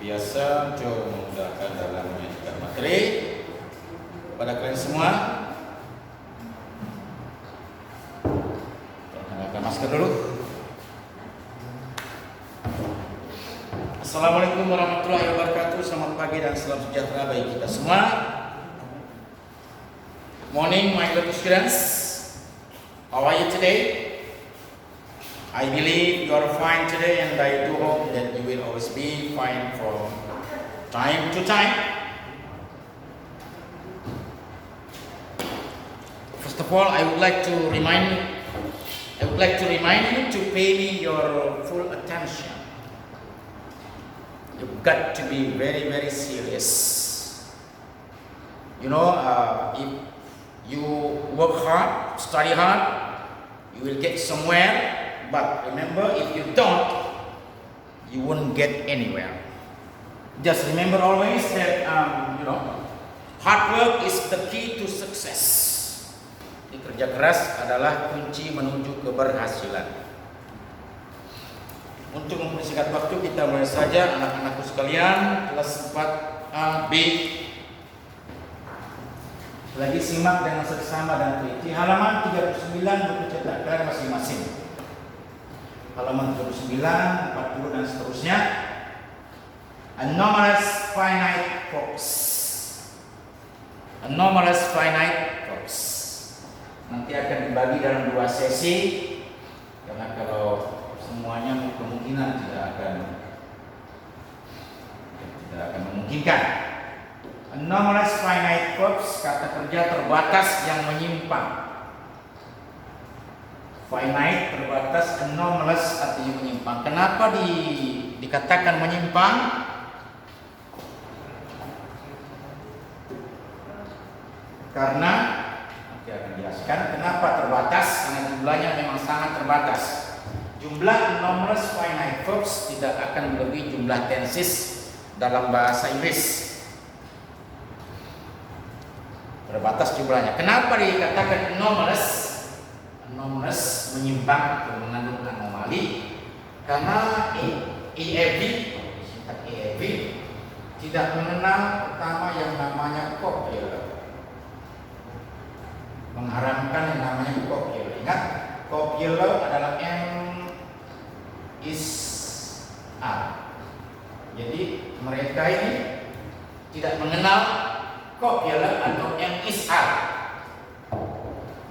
biasa coba memudahkan dalam menyajikan materi pada kalian semua. Perkenalkan masker dulu. Assalamualaikum warahmatullahi wabarakatuh. Selamat pagi dan salam sejahtera bagi kita semua. Morning, my little students. How are you today? I believe you are fine today, and I do hope that you will always be fine from time to time. First of all, I would like to remind you to pay me your full attention. You've got to be very, very serious. You know, if you work hard, study hard, you will get somewhere. But remember, if you don't, you won't get anywhere. Just remember always that hard work is the key to success. Kerja keras adalah kunci menuju keberhasilan. Untuk mempersingkat waktu, kita mulai saja anak-anakku sekalian, kelas 4A, B. Lagi simak dengan seksama dan teliti. Halaman 39 buku cetak kalian masing-masing. Halaman 39, 40 dan seterusnya. Anomalous finite forms. Anomalous finite forms. Nanti akan dibagi dalam 2 sesi, karena kalau semuanya kemungkinan tidak akan memungkinkan. Anomalous finite forms, kata kerja terbatas yang menyimpang. Finite terbatas, anomalous artinya menyimpang. Kenapa dikatakan menyimpang? Karena nanti akan dijelaskan kenapa terbatas. Karena jumlahnya memang sangat terbatas. Jumlah anomalous finite verbs tidak akan melebihi jumlah tenses dalam bahasa Inggris. Terbatas jumlahnya. Kenapa dikatakan anomalous? Anomalous menyimpang atau mengandung anomali karena EAV tidak mengenal pertama yang namanya copular, mengharamkan yang namanya copular. Ingat, copular adalah M is R. Jadi mereka ini tidak mengenal copular atau M is R.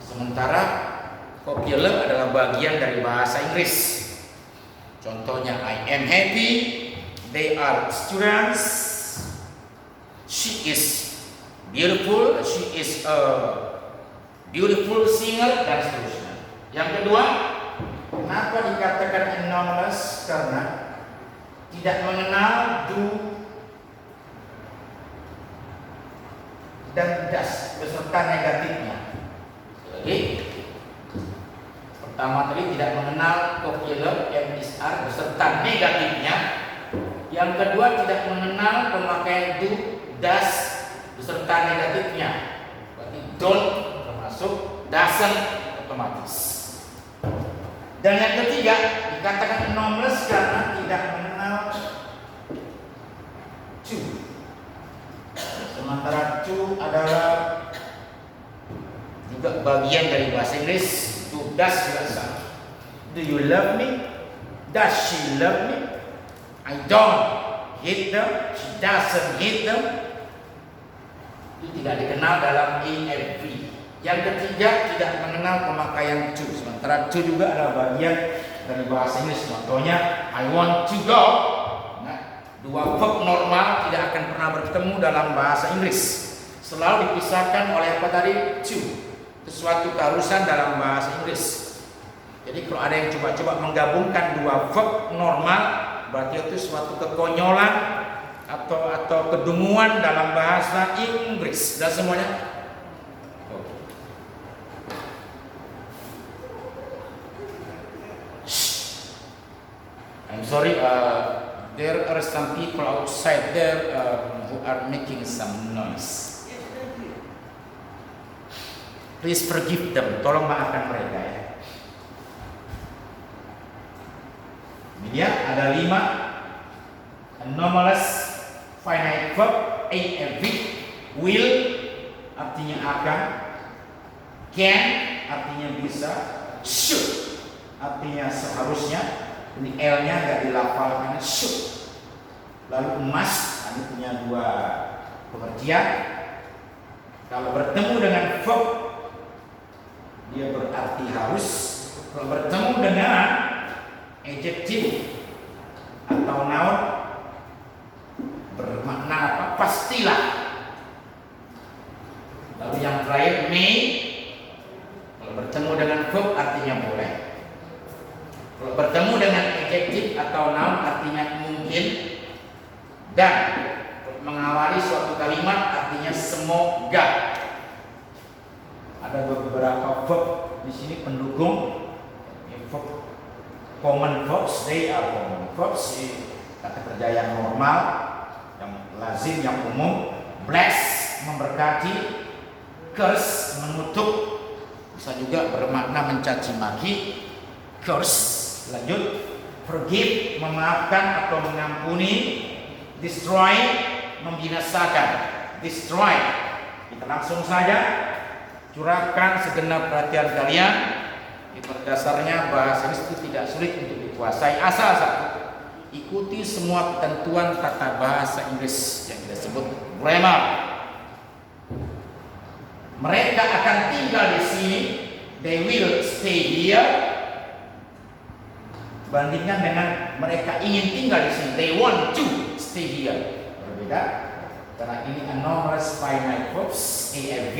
Sementara copular adalah bagian dari bahasa Inggris. Contohnya, I am happy, they are students, she is beautiful, she is a beautiful singer, dan seterusnya. Yang kedua, kenapa dikatakan anomalous? Karena tidak mengenal do dan does beserta negatifnya. Jadi pertama tadi tidak mengenal copular M is R beserta negatifnya. Yang kedua tidak mengenal pemakaian do, does beserta negatifnya. Berarti don't termasuk, doesn't otomatis. Dan yang ketiga dikatakan anomalous karena tidak mengenal to. Sementara to adalah juga bagian dari bahasa Inggris. Does juga sama. Do you love me? Does she love me? I don't hate them. She doesn't hate them. Itu tidak dikenal dalam EFV. Yang ketiga tidak mengenal pemakaian to. Sementara to juga adalah bagian dari bahasa Inggris. Contohnya, I want to go. Nah, dua verb normal tidak akan pernah bertemu dalam bahasa Inggris. Selalu dipisahkan oleh apa tadi? To. Sesuatu keharusan dalam bahasa Inggris. Jadi kalau ada yang coba-coba menggabungkan dua verb normal, berarti itu suatu kekonyolan atau kedunguan dalam bahasa Inggris. Dan semuanya I'm sorry, there are some people outside there who are making some noise. Please forgive them. Tolong maafkan mereka ya. Ini ya, ada 5 anomalous finite verb AFV. Will artinya akan, can artinya bisa, should artinya seharusnya. Ini L-nya nggak dilafalkan, should. Lalu must, ini punya dua pengertian. Kalau bertemu dengan verb, dia berarti harus. Kalau bertemu dengan adjective atau noun, bermakna apa? Pastilah. Lalu yang terakhir may, kalau bertemu dengan verb artinya boleh. Kalau bertemu dengan adjective atau noun artinya mungkin. Dan mengawali suatu kalimat artinya semoga. Ada beberapa verb di sini pendukung. Verb, common verbs, they are common verbs. Kata kerja yang normal, yang lazim, yang umum. Bless, memberkati. Curse, mengutuk. Bisa juga bermakna mencaci maki. Curse, lanjut. Forgive, memaafkan atau mengampuni. Destroy, membinasakan. Destroy, kita langsung saja curahkan segenap perhatian kalian. Pada dasarnya bahasa Inggris itu tidak sulit untuk dikuasai, asal satu, ikuti semua ketentuan tata bahasa Inggris yang kita sebut grammar. Mereka akan tinggal di sini, they will stay here. Bandingkan dengan mereka ingin tinggal di sini, they want to stay here. Berbeda, karena ini anomalous finite verbs AFV,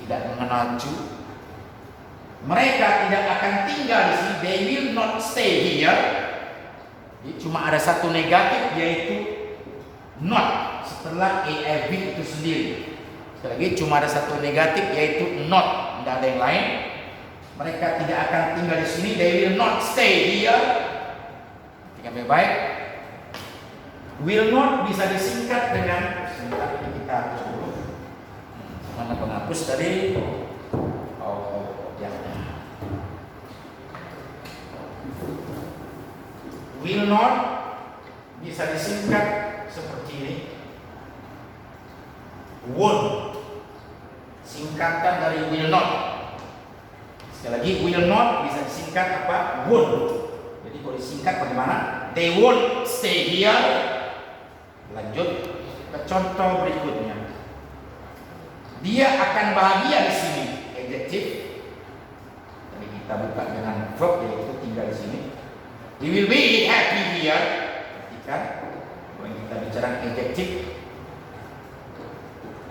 tidak mengenal to. Mereka tidak akan tinggal di sini, they will not stay here. Jadi, cuma ada satu negatif, yaitu not setelah AFV itu sendiri. Sekali lagi, cuma ada satu negatif, yaitu not, tidak ada yang lain. Mereka tidak akan tinggal di sini, they will not stay here. Yang baik, will not bisa disingkat dengan, sebentar ini kita hapus dulu. Mana penghapus tadi? Ya. Will not bisa disingkat seperti ini. Won't, singkatan dari will not. Sekali lagi, will not bisa disingkat apa? Won't. Jadi kalau disingkat bagaimana? They won't stay here. Lanjut ke contoh berikutnya. Dia akan bahagia di sini. Adjective. Tadi kita buka dengan verb, yaitu tinggal di sini. He will be happy here. Perhatikan, kalau kita bicara adjective,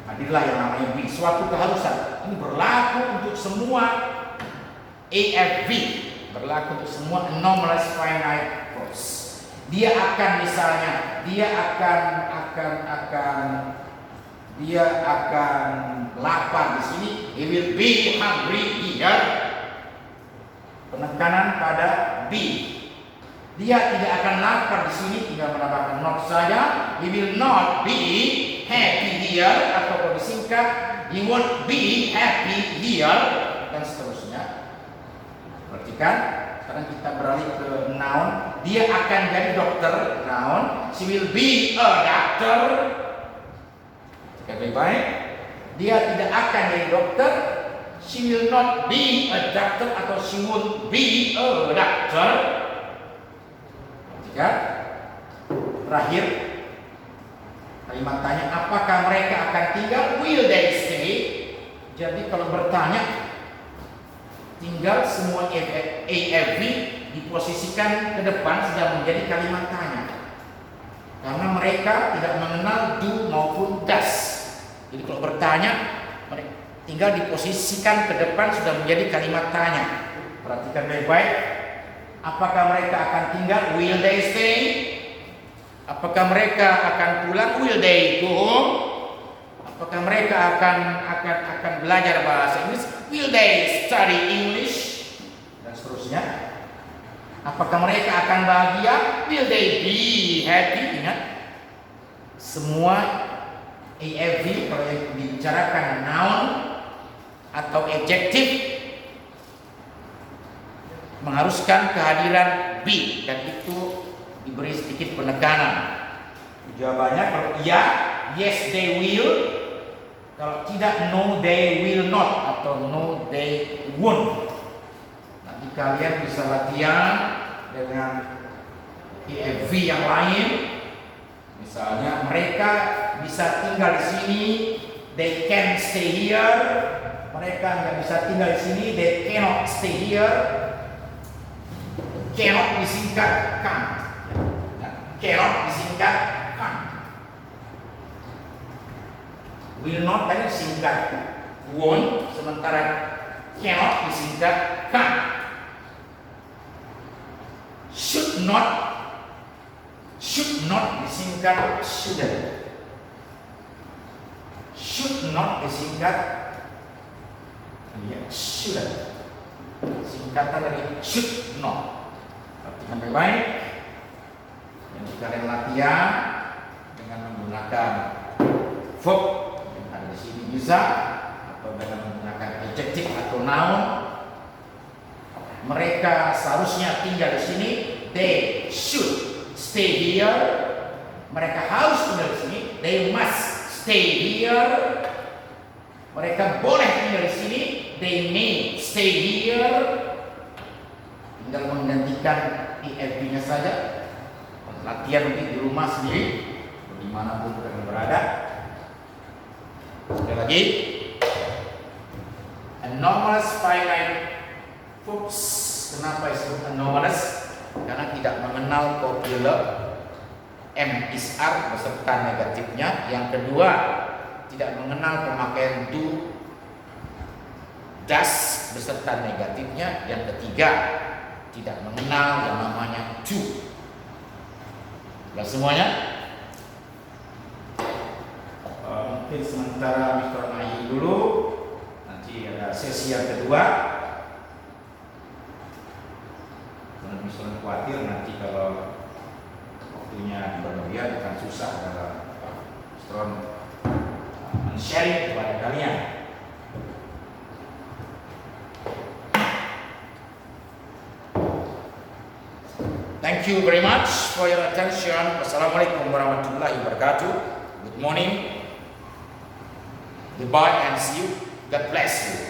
hadirlah yang namanya be, suatu keharusan. Ini berlaku untuk semua AFV, berlaku untuk semua anomalous finite verbs. Dia akan misalnya, dia akan lapar di sini. He will be hungry here. Penekanan pada be. Dia tidak akan lapar di sini, tinggal menambahkan not saja. He will not be happy here, atau kalau disingkat, he won't be happy here, dan seterusnya. Perhatikan, sekarang kita beralih ke noun. Dia akan jadi dokter, noun. She will be a doctor. Oke, baik. Dia tidak akan jadi dokter. She will not be a doctor, atau she won't be a doctor. Perhatikan. Terakhir, kalimat tanya, apakah mereka akan tinggal? Will they stay? Jadi kalau bertanya, tinggal semua AFV diposisikan ke depan sudah menjadi kalimat tanya. Karena mereka tidak mengenal do maupun does. Jadi kalau bertanya, tinggal diposisikan ke depan sudah menjadi kalimat tanya. Perhatikan baik-baik. Apakah mereka akan tinggal? Will they stay? Apakah mereka akan pulang? Will they go home? Apakah mereka akan belajar bahasa Inggris? Will they study English? Dan seterusnya. Apakah mereka akan bahagia? Will they be happy? Ingat, semua AFV kalau yang dibicarakan noun atau adjective mengharuskan kehadiran be, dan itu diberi sedikit penekanan. Jawabannya kalau iya, yes they will. Kalau tidak, no they will not atau no they won't. Nanti kalian bisa latihan dengan EFV yang lain. Misalnya mereka bisa tinggal di sini, they can stay here. Mereka nggak bisa tinggal di sini, they cannot stay here. Cannot disingkat can. Cannot disingkat can. Will not tadi singkat won't, sementara cannot disingkat can. Should not disingkat shouldn't. Should not disingkat shouldn't. Singkatan dari should not. Artinya baik. Yang kalian latihan dengan menggunakan verb yang ada di sini bisa, atau dengan menggunakan adjective atau noun. Mereka seharusnya tinggal di sini. They should stay here. Mereka harus tinggal di sini. They must stay here. Mereka boleh tinggal di sini. They may stay here. Tinggal menggantikan EFB-nya saja. Latihan nanti di rumah sendiri, dimanapun kalian berada. Sekali lagi, anomalous finite verbs. Kenapa disebut anomalous? Karena tidak mengenal copula M is R beserta negatifnya. Yang kedua, tidak mengenal pemakaian do, does beserta negatifnya. Yang ketiga, tidak mengenal yang namanya to. Sudah semuanya? Mungkin sementara Mr. Mahi dulu. Nanti ada sesi yang kedua. Jangan Mr. khawatir nanti kalau waktunya berlebihan akan susah dalam Mr. men-sharing kepada kalian. Thank you very much for your attention. Wassalamualaikum warahmatullahi wabarakatuh. Good morning. Goodbye and see you. God bless you.